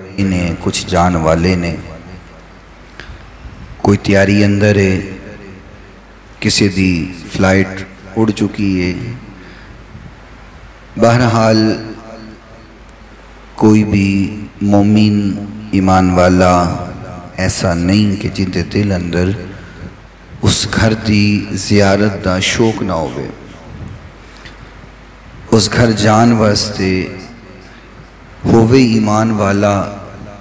نے کچھ جان والے نے کوئی تیاری اندر ہے، کسی دی فلائٹ اڑ چکی ہے۔ بہرحال کوئی بھی مومن ایمان والا ایسا نہیں کہ جن دے دل اندر اس گھر دی زیارت دا شوق نہ ہوئے، اس گھر جان واسطے ہووے ایمان والا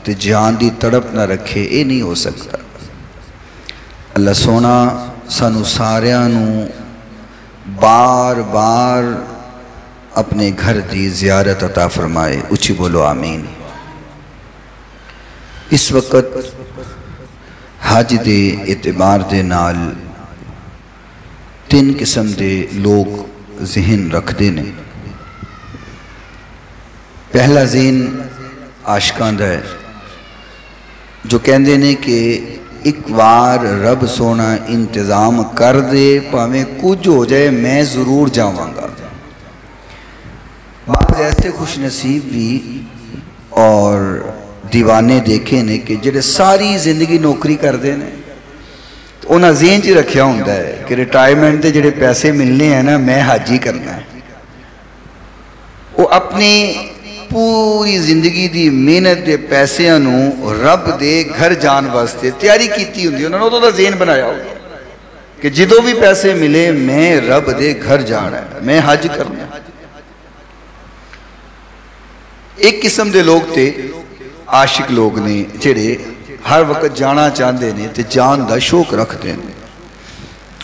تے جان دی تڑپ نہ رکھے، یہ نہیں ہو سکتا۔ اللہ سونا سانو ساریاں نو بار بار اپنے گھر دی زیارت عطا فرمائے، اچھی بولو آمین۔ اس وقت حج دے اعتبار دے نال تین قسم دے لوگ ذہن رکھ دینے۔ پہلا ذہن عاشقاں دا ہے جو کہندے نے کہ ایک بار رب سونا انتظام کر دے پاویں کچھ ہو جائے میں ضرور جاواں گا۔ بعض ایسے خوش نصیب بھی اور دیوانے دیکھے نے کہ جڑے ساری زندگی نوکری کر دے نے تو انہاں ذہن چ رکھیا ہوندا ہے کہ ریٹائرمنٹ دے جڑے پیسے ملنے ہیں نا میں حج ہی کرنا ہے۔ وہ اپنی پوری زندگی دی محنت دے پیسیاں نو رب دے گھر جان واسطے تیاری کیتی ہوندی، انہوں نے تو دا ذہن بنایا ہوگا کہ جدو بھی پیسے ملے میں رب دے گھر جانا ہے، میں حج کرنا ہے۔ ایک قسم دے لوگ تے عاشق لوگ نے جڑے ہر وقت جانا چاہندے نے تے جان دا شوق رکھتے ہیں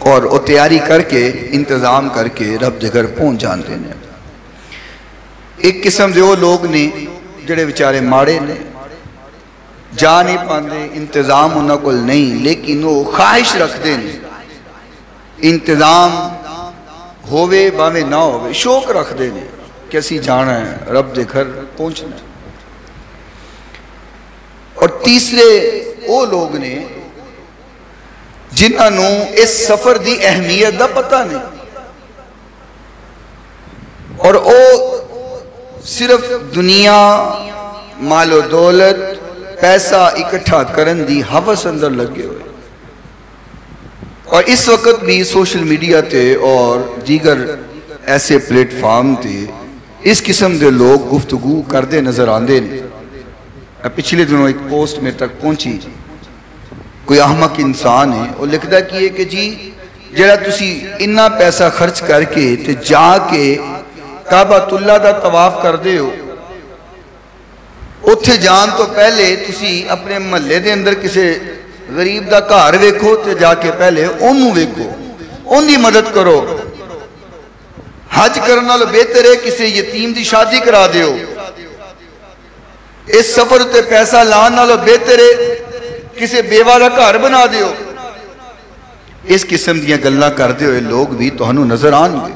اور وہ تیاری کر کے انتظام کر کے رب دے گھر پہنچ جاندے نے۔ ایک قسم دے وہ لوگ نے جڑے بیچارے ماڑے نے جا نہیں پاندے، انتظام انہاں کول نہیں، لیکن وہ خواہش رکھتے ہیں انتظام ہووے باویں نہ ہووے، شوق رکھتے ہیں کہ اسی جانا ہے رب دے گھر پہنچنا ہے۔ اور تیسرے وہ لوگ نے جنہاں نو اس سفر دی اہمیت دا پتہ نہیں اور او صرف دنیا مال و دولت پیسہ اکٹھا کرن دی حوث اندر لگے ہوئے۔ اور اس وقت بھی سوشل میڈیا تے اور دیگر ایسے پلیٹ فارم تے اس قسم دے لوگ گفتگو کردے نظر آندے نے۔ پچھلے دنوں ایک پوسٹ میں تک پہنچی، کوئی احمق انسان ہے وہ لکھدا کیے کہ جی جڑا تسی اتنا پیسہ خرچ کر کے تے جا کے کعبۃ اللہ دا طواف کر دے ہو، اتھے جان تو پہلے تسی اپنے محلے دے اندر کسے غریب دا گھر ویکھو تے جا کے پہلے انہوں ویکھو، ان دی مدد کرو۔ حج کرنا لو بہتر ہے کسے یتیم دی شادی کرا دے ہو، اس سفر تے پیسہ لانا لو بہتر ہے کسے بیوہ دا گھر بنا دے ہو۔ اس قسم دیاں گلاں کر دے ہوئے لوگ بھی تو ہنو نظر آن گے،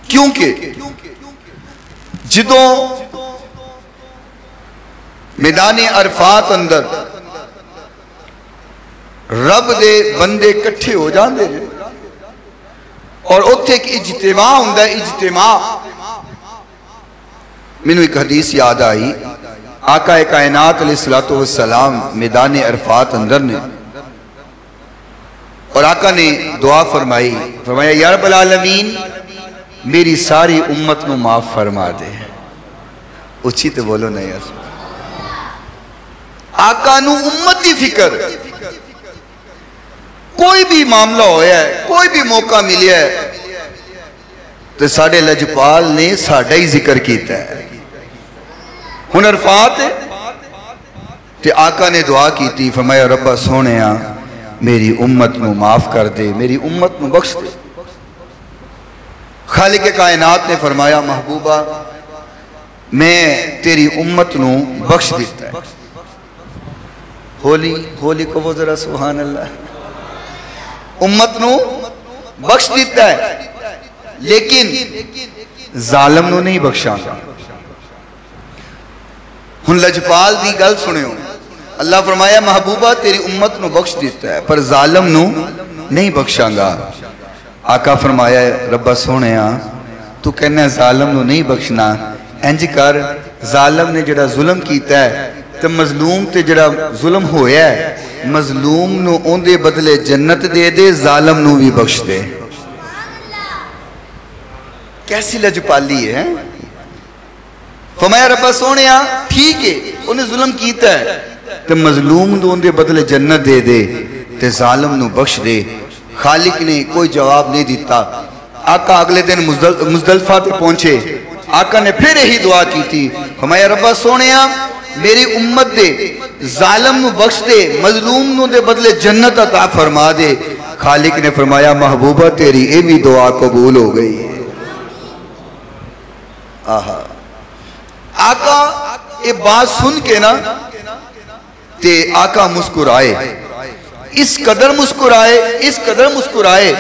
کیونکہ جدوں میدان عرفات اندر رب دے بندے کٹھے ہو جاندے ہیں اور اتھے ایک اجتماع ہوندہ ہے۔ اجتماع منو ایک حدیث یاد آئی، آقا کائنات علیہ السلام میدان عرفات اندر نے اور آقا نے دعا فرمایا یا رب العالمین میری ساری امت نو معاف فرما دے۔ اچھی تو بولو نہیں ایسا، آقا نو امت دی فکر، کوئی بھی معاملہ ہویا ہے کوئی بھی موقع ملیا ہے تو ساڑھے لجپال نے ساڑھا ہی ذکر کیتا ہے۔ ہن عرفات ہے تے آقا نے دعا کیتی، فرمایا ربا سونیا میری امت نو معاف کر دے، میری امت نو بخش دے۔ خالق کائنات نے فرمایا محبوبہ میں تیری امت نو بخش دیتا ہے۔ ہولی کو وہ ذرا سبحان اللہ، امت نو بخش دیتا ہے لیکن ظالم نو نہیں بخشاں گا۔ ہن لجپال دی گل سنے ہو، اللہ فرمایا محبوبہ تیری امت نو بخش دیتا ہے پر ظالم نو نہیں بخشاں گا۔ آقا فرمایا ربا سونیا تو کہنا ہے ظالم نو نہیں بخشنا، انج کر ظالم نے جڑا ظلم کیتا ہے تو مظلوم تے جڑا ظلم ہویا ہے مظلوم نو اون دے بدلے جنت دے دے ظالم نو بھی بخش دے. کیسی لجپالی ہے. فرمایا رب سونیا ٹھیک ہے انہیں ظلم کیتا ہے تو مظلوم نو اون دے بدلے جنت دے دے تے ظالم نو بخش دے. خالق نے کوئی جواب نہیں دیتا. آقا اگلے دن مزدلفہ تے پہنچے. آقا نے پھر یہی دعا کی تھی. فرمایا رب سونیا میری امت دے ظالم نو بخش دے مظلوم نو دے بدلے جنت عطا فرما دے. خالق نے فرمایا محبوبہ تیری اے بھی دعا قبول ہو گئی. آہا آقا یہ بات سن کے نا تے آقا مسکرائے. اس قدر مسکرائے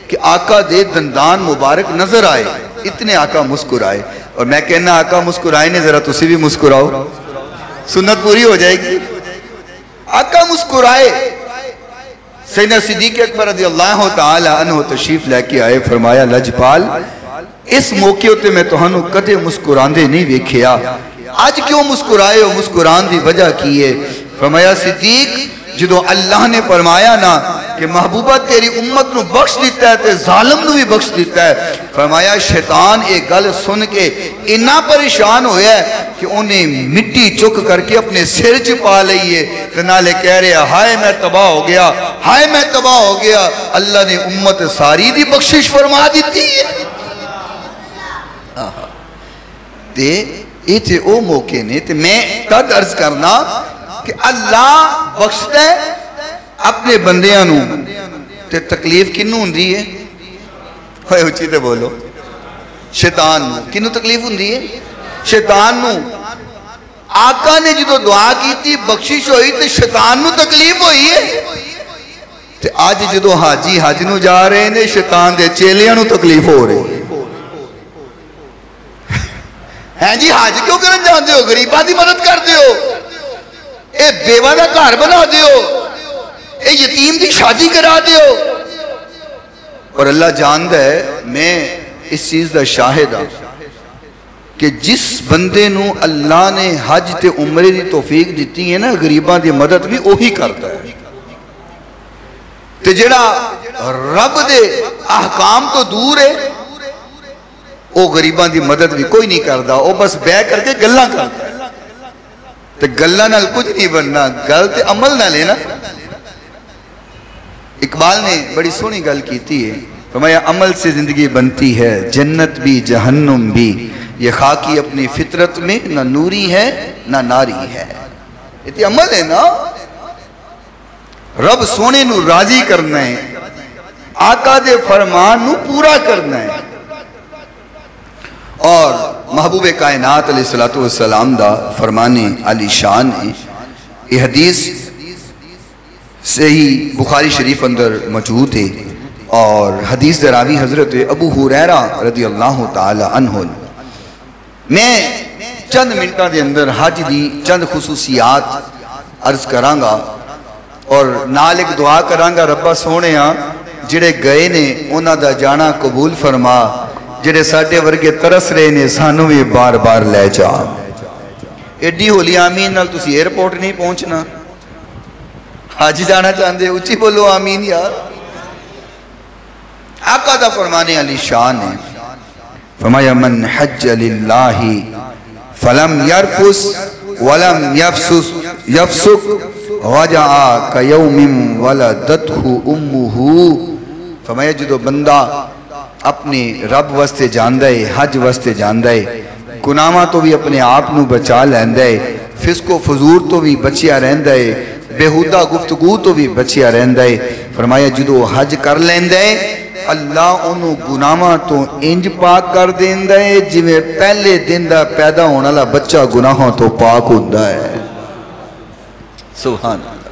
کہ آقا دے دندان مبارک نظر آئے. اتنے آقا مسکرائے. اور میں کہنا آقا مسکرائے نے ذرا تسی بھی مسکراؤ سنت پوری ہو جائے گی. آقا مسکرائے. سیدنا صدیق اکبر رضی اللہ تعالی عنہ تشریف لے کے آئے. فرمایا لجپال اس موقع ہوتے میں توہنوں کدے مسکران دے نہیں ویکھیا آج کیوں مسکرائے ہو مسکران دی وجہ کی ہے. فرمایا صدیق جدو اللہ نے فرمایا نا کہ محبوبہ تیری امت نو بخش دیتا ہے تے ظالم نو بھی بخش دیتا ہے. فرمایا شیطان ایک گل سن کے اتنا پریشان ہویا ہے کہ انہیں مٹی چک کر کے اپنے سر چپا لئیے تو نالے کہہ رہے ہائے میں تباہ ہو گیا ہائے میں تباہ ہو گیا. اللہ نے امت ساری دی بخشش فرما دیتی ہے. تے یہ تھے او موقع نے تے میں تد عرض کرنا کہ اللہ بخشتا ہے اپنے بندیاں نو تے تکلیف کنو ہوندی ہے ہوئے اچھی تے بولو شیطان نو. کنو تکلیف ہوندی ہے شیطان نو. آقا نے جدو دعا کی تھی بخشش ہوئی تے شیطان نو تکلیف ہوئی ہے. تے آج جدو حاجی حج نو جا رہے ہیں شیطان دے چیلیاں نو تکلیف ہو رہے ہیں. ہیں جی حج کیوں کرن جاندے ہو غریباں دی مدد کر دیو اے بیوہ دا گھر بنا دیو اے یتیم دی شادی کرا دیو. اور اللہ جاندہ ہے میں اس چیز دا شاہد ہاں کہ جس بندے نو اللہ نے حج تے عمرے دی توفیق دیتی ہے نا غریباں دی مدد بھی وہی کرتا ہے. تے جڑا رب دے احکام تو دور ہے وہ غریبان دی مدد بھی کوئی نہیں کردا. وہ بس بے کر کے گلاں کرتا ہے تے گلاں نال کچھ نہیں بننا گل تے عمل نہ لینا. اقبال نے بڑی سونی گل کیتی ہے. فرمایا عمل سے زندگی بنتی ہے جنت بھی جہنم بھی یہ خاکی اپنی فطرت میں نہ نوری ہے نہ ناری ہے. یہ عمل ہے نا رب سونے نو راضی کرنا ہے آقا دے فرمان نو پورا کرنا ہے. اور محبوب کائنات علیہ السلام دا فرمانے علی شان ہے. یہ حدیث صحیح بخاری شریف اندر موجود ہے اور حدیث دراوی حضرت ابو ہریرہ رضی اللہ تعالی عنہ. میں چند منٹہ دے اندر حج دی چند خصوصیات عرض کرانگا اور نال ایک دعا کرانگا ربا سونے ہاں جڑے گئے نے انہاں دا جانا قبول فرما جڑے ساڑھے ورگے ترس رہے نے سانو بھی بار بار لے جا. ایڈی ہولی آمین نال تسی ایئرپورٹ نہیں پہنچنا حج جانا چاہندے اچھی بولو آمین یار. آقا دا فرمانے علی شان ہے. فرمایا من حج للہ فلم یرفس ولم یفسق رجع کیوم ولدتہ امہ. فرمایا جدو بندہ اپنے رب واسطے جاندہ ہے حج واسطے جاندہ ہے گناہاں تو بھی اپنے آپ نو بچا لیندہ ہے فسق و فضور تو بھی بچیا رہندہ ہے بےہودہ گفتگو تو بھی بچیا رہندہ ہے. فرمایا جدو حج کر لیندہ ہے اللہ انہوں گناہاں تو انج پاک کر دیندہ ہے جویں پہلے دن دا پیدا ہونا والا بچہ گناہاں تو پاک ہوندہ ہے. سبحان اللہ.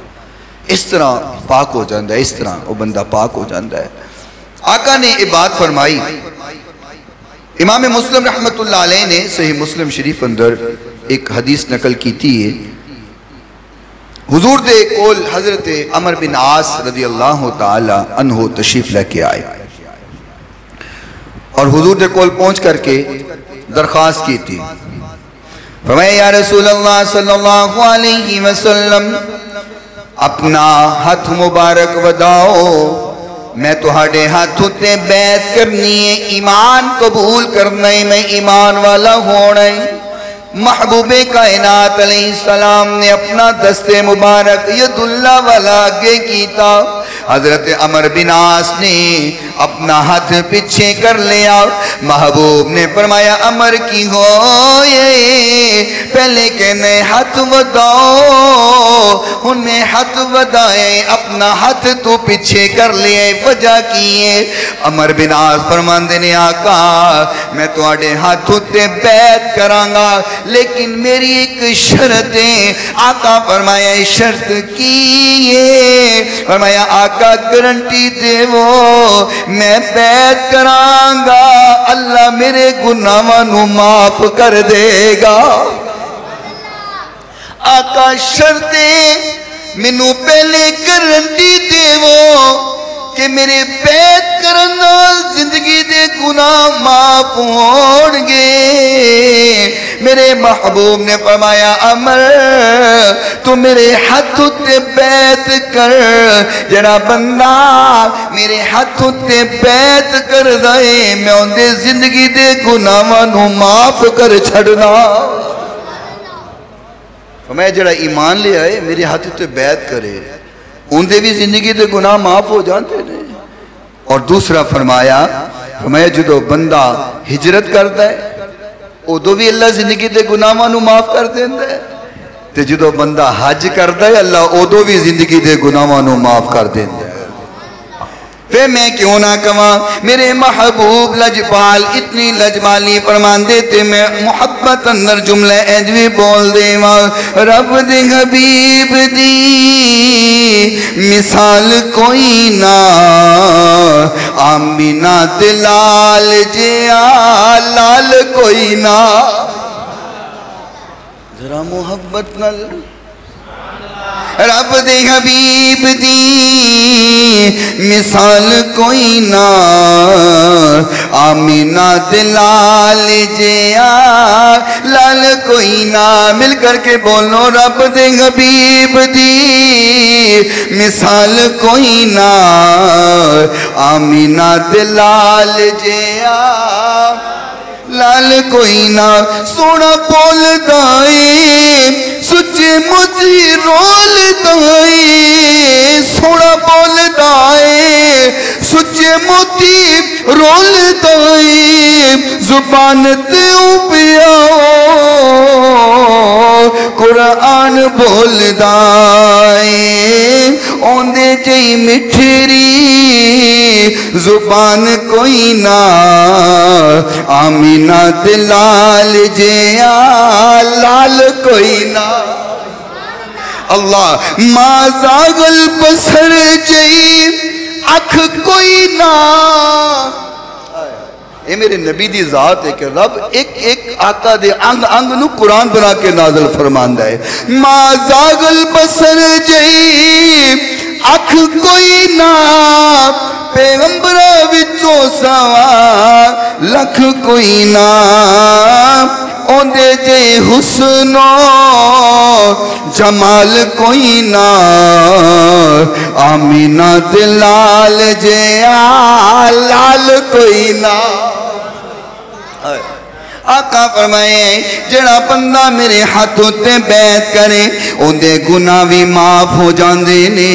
اس طرح پاک ہو جاندہ ہے اس طرح وہ بندہ پاک ہو جاندہ ہے. آقا نے یہ بات فرمائی. امام مسلم رحمت اللہ علیہ نے صحیح مسلم شریف اندر ایک حدیث نقل کیتی ہے. حضور دے کول حضرت عمر بن عاص رضی اللہ تعالی عنہ تشریف لے کے آئے اور حضور دے کول پہنچ کر کے درخواست کی تھی. فرمایا یا رسول اللہ صلی اللہ علیہ وسلم اپنا ہاتھ مبارک وداؤ، میں تہاڈے ہاتھ تے بیعت کرنی ہے، ایمان قبول کرنا ہے، میں ایمان والا ہونا ہے۔ محبوب کائنات علیہ السلام نے اپنا دست مبارک ید اللہ والا آگے کیتا، حضرت عمر بن عاص نے اپنا ہاتھ پیچھے کر لیا۔ محبوب نے فرمایا عمر کی ہوئے پہلے کہنے ہاتھ وداؤ، انہیں ہاتھ ودائے، اپنا ہاتھ تو پیچھے کر لئے، وجہ کیے۔ عمر بن عاص فرماندے نے آقا میں تو آڑے ہاتھوں تے بیعت کرانگا لیکن میری ایک شرط ہے۔ آقا فرمایا شرط کیے؟ فرمایا آقا گارنٹی دے وہ میں بیعت کرانگا اللہ میرے گناہاں نو معاف کر دے گا۔ آقا شرطے منو پہلے گارنٹی دے وہ کہ میرے بیعت کرنا زندگی دے گناہ معاف ہونگے۔ میرے محبوب نے فرمایا عمر تو میرے ہاتھ تے بیعت کر، جڑا بندہ میرے ہاتھ تے بیعت کر دائے میں ان دے زندگی دے گناہاں نو معاف کر چھڑنا۔ فرمایا جڑا ایمان لے آئے میرے ہاتھ تے بیعت کرے ان دے بھی زندگی دے گناہ معاف ہو جانتے ہیں۔ اور دوسرا فرمایا جدو بندہ ہجرت کرتا ہے ادو بھی اللہ زندگی دے گناہاں نو معاف کر دیندہ ہے، تے جدو بندہ حج کرتا ہے اللہ ادو بھی زندگی دے گناہاں نو معاف کر دیندہ ہے۔ پھر میں کیوں نہ کہاں میرے محبوب لجپال اتنی لجپالی فرمان دیتے میں محبت اندر جملے اجوی بول دے رب دے حبیب دی مثال کوئی نہ آمینہ دلال جیا لال کوئی نہ۔ ذرا محبت نل رب دے حبیب دی مثال کوئی نہ آمینہ دلال جیا لال کوئی نہ۔ مل کر کے بولو رب دے حبیب دی مثال کوئی نہ آمینہ دلال جیا لال کوئی نہ۔ سونا بول دائیں سچے مجھے رول دائیں، سونا بول دائیں سچے موتی رول دائیں، زبان تیوں پیاؤ قرآن بول دائیں، اوندے جئی مٹھری زبان کوئی نہ آمینہ دلال جیا لال کوئی نہ۔ اللہ ما زاغل بسر جئی اکھ کوئی نہ۔ یہ میرے نبی دی ذات ہے کہ رب ایک آقا دے انگ انگ نو قرآن بنا کے نازل فرماندہ ہے۔ ما زاغل بسر جئی اکھ کوئی نہ پیغمبرہ وچو سوا لکھ کوئی نہ، اوندے جے حسن و جمال کوئی نہ آمینہ دلال جے لال کوئی نہ۔ آقا فرمائے جڑا بندہ میرے ہاتھوں تے بیعت کرے ان دے گناہ بھی معاف ہو جاندے نے،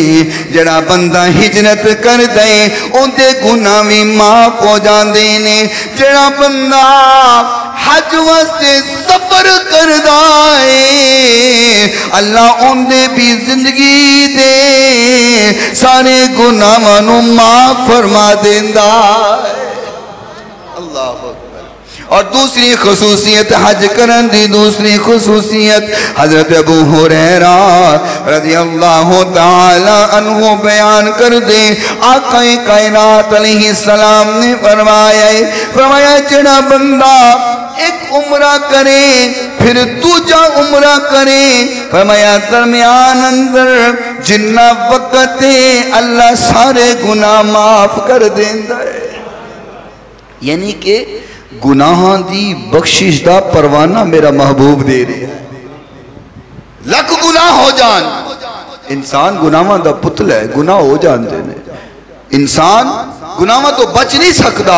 جڑا بندہ ہجرت کر دے ان دے گناہ بھی معاف ہو جاندے نے، جڑا بندہ حج واسطے سفر کر دائے اللہ ان دے بھی زندگی دے سارے گناہ نو معاف فرما دیندہ ہے۔ اللہ اکبر۔ اور دوسری خصوصیت حج کرن دی دوسری خصوصیت حضرت ابو ہریرہ رضی اللہ تعالی عنہ بیان کر دے۔ آقا کائنات علیہ السلام نے فرمایا جڑا بندہ ایک عمرہ کرے پھر دوجا عمرہ کرے، فرمایا درمیان اندر جنہ وقت اللہ سارے گناہ معاف کر دیندہ ہے۔ یعنی کہ گناہاں دی بخشش دا پروانہ میرا محبوب دے رہے ہیں. لکھ گناہ ہو جان, انسان گناہاں دا پتل ہے, گناہ ہو جان دینے, انسان گناہاں تو بچ نہیں سکتا,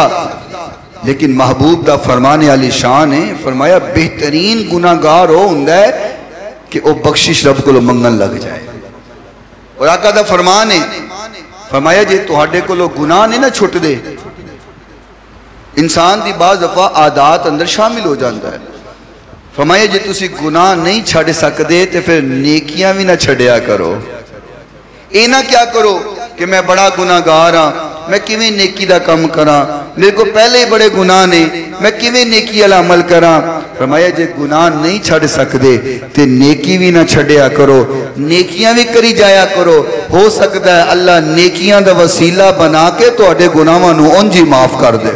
لیکن محبوب دا فرمانے علی شان ہے. فرمایا بہترین گناہگار ہو ہندہ ہے کہ وہ بخشش رب کو منگن لگ جائے. اور آقا دا فرمان ہے, فرمایا جے تہاڈے کو لو گناہ نہیں نہ چھٹ دے, انسان دی بعض دفعہ عادات اندر شامل ہو جاندہ ہے. فرمایا جے تسی گناہ نہیں چھڑ سکدے تے پھر نیکیاں بھی نہ چھڑیا کرو. اے نہ کیا کرو کہ میں بڑا گناہگار ہاں, میں کیویں نیکی دا کم کراں, میرے کو پہلے ہی بڑے گناہ نے, میں کیویں نیکی والا عمل کراں. فرمایا جے گناہ نہیں چھڑ سکدے تے نیکی بھی نہ چھڑیا کرو, نیکیاں بھی کری جایا کرو. ہو سکتا ہے اللہ نیکیاں دا وسیلہ بنا کے تو اڈے گناہاں نو انجی معاف کر دے.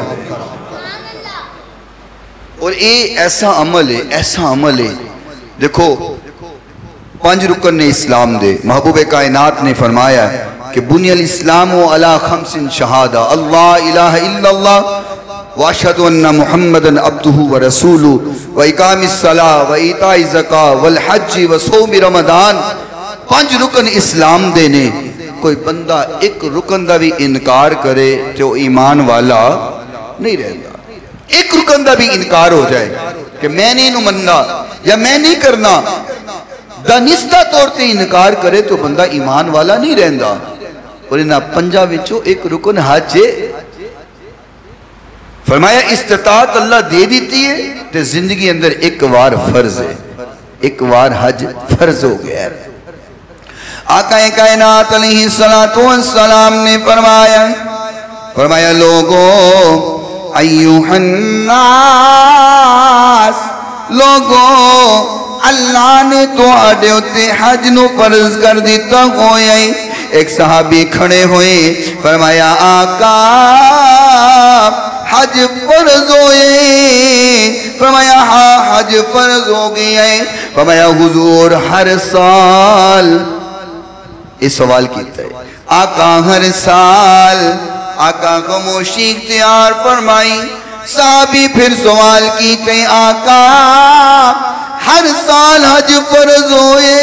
اور یہ ایسا عمل ہے, ایسا عمل ہے. دیکھو 5 رکن نے اسلام دے. محبوب کائنات نے فرمایا کہ بنی الاسلام علی 5 شہادہ, اللہ الہ الا اللہ واشہد ان محمدن عبدہ ورسولہ واقام الصلاۃ وایتاء الزکاۃ والحج وصوم رمضان. 5 رکن اسلام دے نے. کوئی بندہ ایک رکن دا بھی انکار کرے تو ایمان والا نہیں رہتا. ایک رکن دا بھی انکار ہو جائے کہ میں نہیں نو مننا یا میں نہیں کرنا, دانستہ طور تے انکار کرے تو بندہ ایمان والا نہیں رہندا. اور انہاں 5 وچوں ایک رکن حج ہے. فرمایا استطاعت اللہ دے دیتی ہے تے زندگی اندر ایک وار فرض ہے, ایک وار حج فرض ہو گیا ہے. آقا کائنات علیہ السلام نے فرمایا لوگوں ایوہ الناس, لوگوں اللہ نے تو آڈے ہوتے حج نو فرض کر دیتا ہوئے. ایک صحابی کھڑے ہوئے, فرمایا آقا حج فرض ہوئے. فرمایا ہاں حج فرض ہو گیا ہے. فرمایا حضور ہر سال, اس سوال کیتا ہے آقا ہر سال. آقا خاموشی اختیار فرمائی. صحابی پھر سوال کیتے آقا ہر سال حج فرض ہوئے.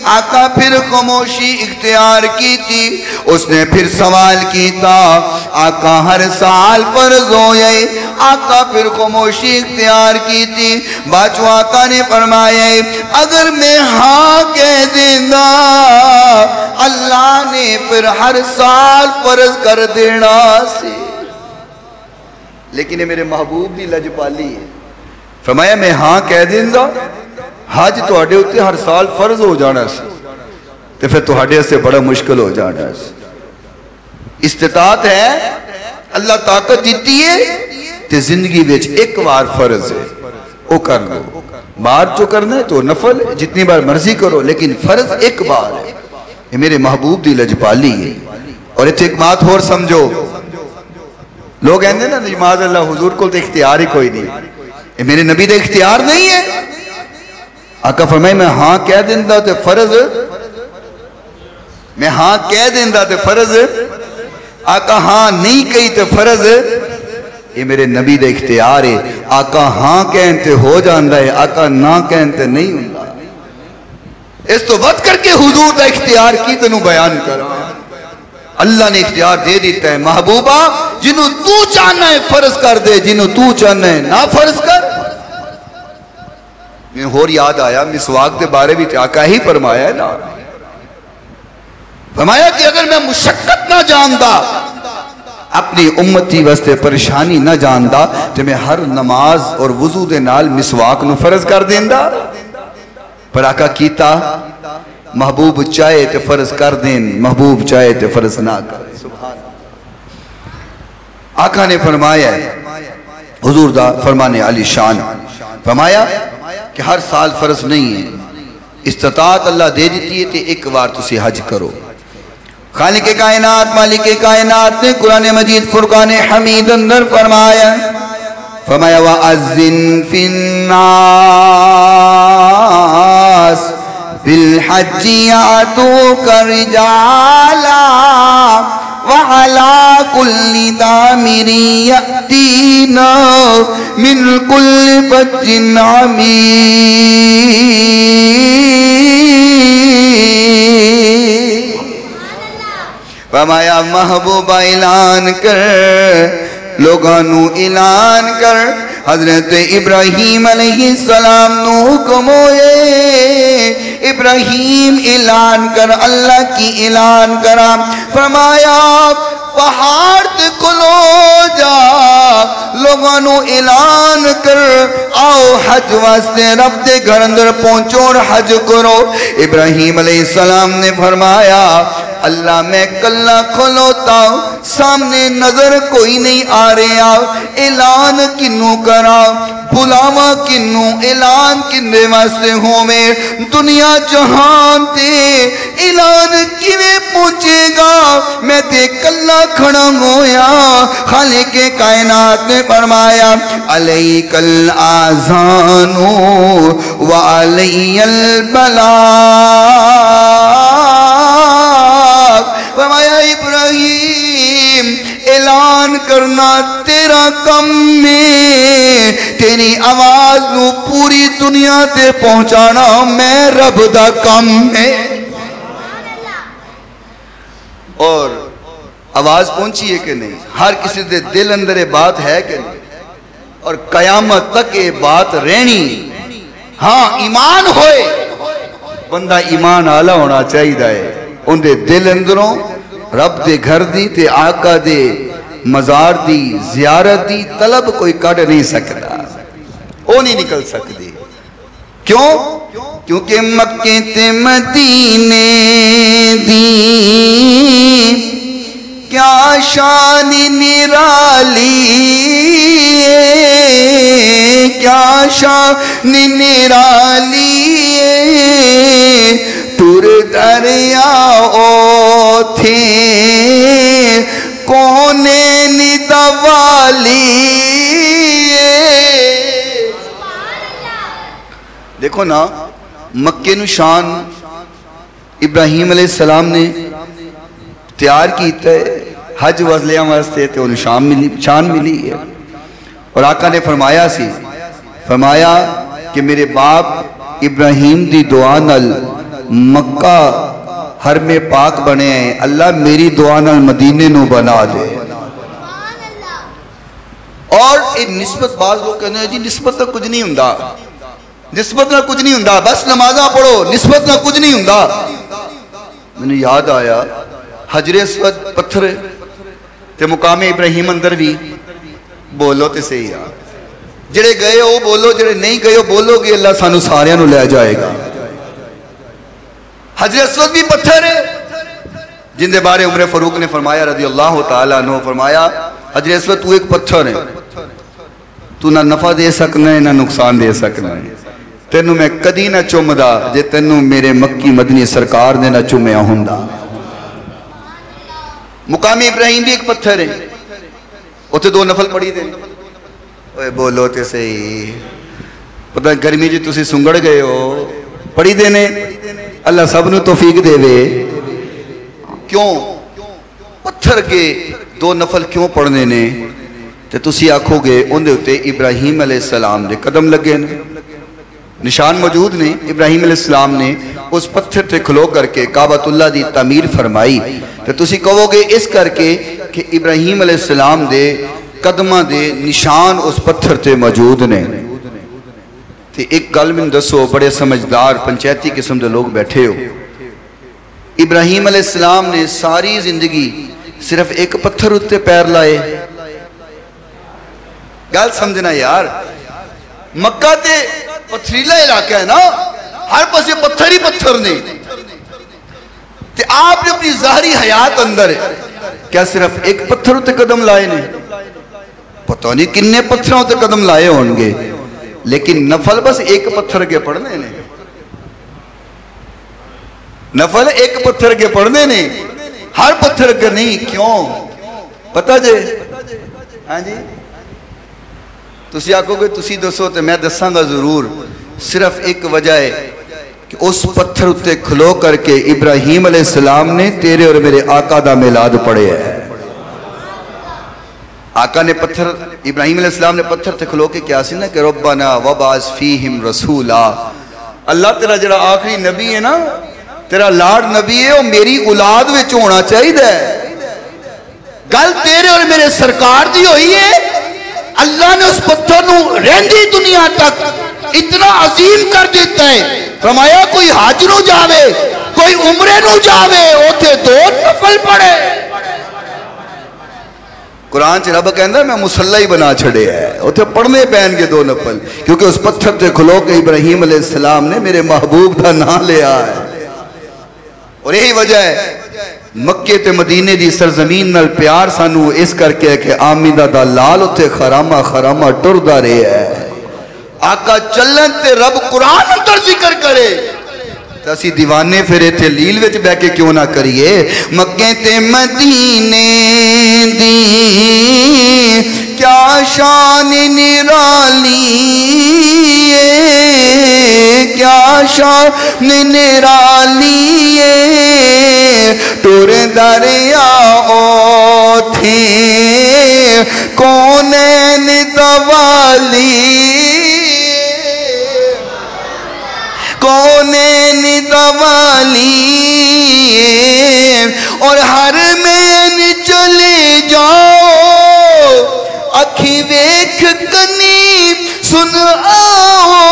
آقا پھر خاموشی اختیار کی تھی. اس نے پھر سوال کیتا آقا ہر سال فرض ہوئے. آقا پھر خاموشی اختیار کی تھی. باچو آقا نے فرمایا اگر میں ہاں کہہ دینا اللہ نے پھر ہر سال فرض کر دینا سی. لیکن یہ میرے محبوب دی لجپالی ہے. فرمایا میں ہاں کہہ دینا حج تو ہڈے ہوتے ہر سال فرض ہو جانا سی تو پھر تو ہڈے سے بڑا مشکل ہو جانا سی. استطاعت ہے, اللہ طاقت دیتی ہے تے زندگی ویچ ایک بار فرض ہے وہ کر لو. بار جو کرنا ہے تو نفل جتنی بار مرضی کرو, لیکن فرض ایک بار ہے. یہ میرے محبوب دی لجپالی ہے. اور ایک بات اور سمجھو, لوگ کہتے ہیں نا نماز اللہ حضور کو تو اختیار ہی کوئی نہیں. یہ میرے نبی دا اختیار نہیں ہے. آقا فرمائے میں ہاں کہہ دیندہ تے فرض, میں ہاں کہہ دیندہ تے فرض. آقا ہاں نہیں کہی تے فرض. یہ میرے نبی دا اختیار ہے. آقا ہاں کہنتے ہو جاندہ ہے, آقا نہ کہنتے نہیں ہوندہ. اس تو وقت کر کے حضور دا اختیار کی تنو بیان کرا. اللہ نے اختیار دے دیتا ہے محبوبہ جنہوں تو چاہنا ہے فرض کر دے, جنہوں تو چاہنا ہے نہ فرض کر. میں اور یاد آیا مسواک دے بارے بھی آقا ہی فرمایا ہے نا. فرمایا کہ اگر میں مشقت نہ جاندہ, اپنی امتی واسطے پریشانی نہ جاندہ, تو میں ہر نماز اور وضو دے نال مسواک نو فرض کر دیندہ. پر آقا کیتا محبوب چاہے تے فرض کر دین, محبوب چاہے تے فرض نہ کر. آقا نے فرمایا ہے حضور دا فرمانے علی شان, فرمایا کہ ہر سال فرض نہیں ہے. استطاعت اللہ دے دیتی ہے تے ایک بار تسی حج کرو. خالق کائنات مالک کائنات نے قرآن مجید فرقان حمید اندر فرمایا وَأَذِّن فِي النَّاسِ بِالْحَجِّ يَأْتُوكَ رِجَالًا وعلى كل ضامر يأتينا من كل فج عميق فرمایا محبوبہ اعلان کر لوگانو اعلان کر حضرت ابراہیم علیہ السلام نو حکم ہوئے ابراہیم اعلان کر اللہ کی اعلان کرا فرمایا پہاڑ تے کھلو جا لوگانو اعلان کر آؤ حج واسطے رب دے گھر اندر پہنچو اور حج کرو ابراہیم علیہ السلام نے فرمایا اللہ میں کلہ کھلوتا ہوں سامنے نظر کوئی نہیں آ رہا اعلان کنو کرا بلاوا کنو اعلان کنے واسطے ہوں میں دنیا جہان تے اعلان کیویں پہنچے گا میں تے کلہ کھڑا ہویا خالق کائنات نے فرمایا علیک الآذان وعلی البلاغ فرمایا ابراہیم اعلان کرنا تیرا کم میں تیری آواز نو پوری دنیا تے پہنچانا میں رب دا کم میں اور آواز پہنچی ہے کہ نہیں ہر کسی دے دل اندر یہ بات ہے کہ نہیں اور قیامت تک یہ بات رہنی ہاں ایمان ہوئے بندہ ایمان آلہ ہونا چاہیے ہے ان دے دل اندروں رب دے گھر دی تے آقا دے مزار دی زیارت دی طلب کوئی کٹ نہیں سکتا وہ نہیں نکل سکتی کیوں؟ کیونکہ مکہ تے مدینے دی کیا شان نرالی کیا شان نرالی تر دریا او تھے کونے ندوالی دیکھو نا مکہ نو شان ابراہیم علیہ السلام نے تیار کیتا ہے حج وزلیاں واسطے تے انہوں شان ملی ہے اور آقا نے فرمایا سی فرمایا کہ میرے باپ ابراہیم دی دعا نال مکہ حرم پاک بنے ہیں اللہ میری دعا نال مدینے نو بنا دے اور ایک نسبت بعض لوگ کہنے ہیں جی نسبت نہ کچھ نہیں ہوندا نسبت نہ کچھ نہیں ہوندا بس نمازہ پڑھو نسبت نہ کچھ نہیں ہوندا میں نے یاد آیا حجر اسود پتھر تے مقام ابراہیم اندر بھی بولو تے صحیح آ جڑے گئے ہو بولو جڑے نہیں گئے ہو بولو گے اللہ سانو ساریاں نو لے جائے گا حجر اسود بھی پتھر ہے جن دے بارے عمر فاروق نے فرمایا رضی اللہ تعالیٰ عنہ فرمایا حجر اسود تو ایک پتھر ہے تو نہ نفع دے سکنا ہے نہ نقصان دے سکنا ہے تینوں میں کدی نہ چومدا جے تینوں میرے مکی مدنی سرکار نے نہ چومیا ہوندا مقام ابراہیم بھی ایک پتھر ہے اتھے دو نفل پڑھی دیں اوے بولو تے صحیح پتہ گرمی جی تسی سنگڑ گئے ہو پڑھی دینے اللہ سب نو توفیق دے وے کیوں پتھر کے دو نفل کیوں پڑھنے نے تے تسی آکھو گے ان دے ہوتے ابراہیم علیہ السلام دے قدم لگے نے نشان موجود نے ابراہیم علیہ السلام نے اس پتھر تے کھلو کر کے کعبۃ اللہ دی تعمیر فرمائی تو تسی کہو گے اس کر کے کہ ابراہیم علیہ السلام دے قدمہ دے نشان اس پتھر تے موجود نے تے ایک گل میں دسو بڑے سمجھدار پنچایتی قسم دے لوگ بیٹھے ہو ابراہیم علیہ السلام نے ساری زندگی صرف ایک پتھر اتے پیر لائے گل سمجھنا یار مکہ تے پتھریلا علاقہ ہے نا ہر پاس یہ پتھر ہی پتھر نے تے آپ نے اپنی ظاہری حیات اندر ہے کیا صرف ایک پتھر ہوتے قدم لائے نے پتہ نہیں کنے پتھروں ہوتے قدم لائے ہونگے لیکن نفل بس ایک پتھر کے پڑھنے نے نفل ایک پتھر کے پڑھنے نے ہر پتھر کے نہیں کیوں پتہ جے ہاں جی تسی آکھو گے تسی دسو تے میں دساں گا ضرور صرف ایک وجہ ہے کہ اس پتھر اتے کھلو کر کے ابراہیم علیہ السلام نے تیرے اور میرے آقا دا میلاد پڑھے ہے. آقا نے پتھر، ابراہیم علیہ السلام نے پتھر تے کھلو کے کیا سی نا کہ ربنا وبعث فیہم رسولا، اللہ تیرا جڑا آخری نبی ہے نا، تیرا لاڈ نبی ہے، وہ میری اولاد وچ ہونا چاہیے. گل تیرے اور میرے سرکار دی ہوئی ہے. اللہ نے اس پتھر نو رہندی دنیا تک اتنا عظیم کر دیتا ہے. فرمایا کوئی حج نو جاوے، کوئی عمرے نو جاوے، اوتھے 2 نفل پڑھے. قرآن چ رب کہندا میں مصلی ہی بنا چھڑے ہے، اوتھے پڑھنے پین کے 2 نفل، کیونکہ اس پتھر تے کھلو کے ابراہیم علیہ السلام نے میرے محبوب دا نام لیا ہے. اور یہی وجہ ہے مکے تے مدینے دی سرزمین نال پیار سانو اس کر کے کہ آمینہ دا لال اتے خرامہ خرامہ ٹردہ رہے ہے. آقا چلن تے رب قرآن اندر ذکر کرے تو اسی دیوانے پھرے تھے لیل وچ بے کے کیوں نہ کریے. مکے تے مدینے دی کیا شان نرالی ہے، کیا شان نرالی ہے. ٹور دریا تھے کونین دوالی، کونین دوالی، اور ہر مین چلے جاؤ اکھی ویکھ کنی سن آؤ.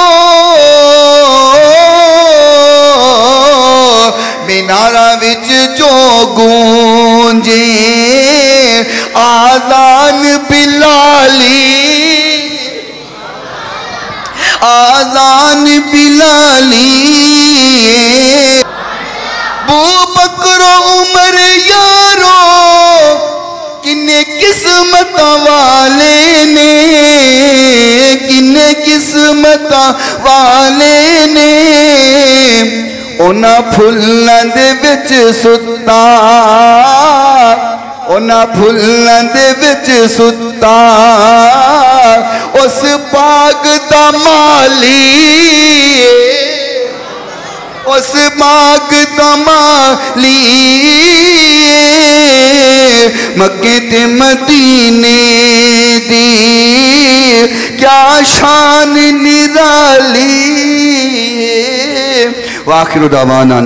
مینارہ وچ جو گونجے آذان بلالی، آذان بلالی. بو بکر و عمر یارو کنے قسمت والے نے، کنے قسمت والے نے. اونا پھلن دے وچ ستا، اونا پھلن دے وچ ستا اس باغ دا مالی، اس باغ دا مالی. مکے تے مدینے دی کیا شان نرالی. وآخر دعوانا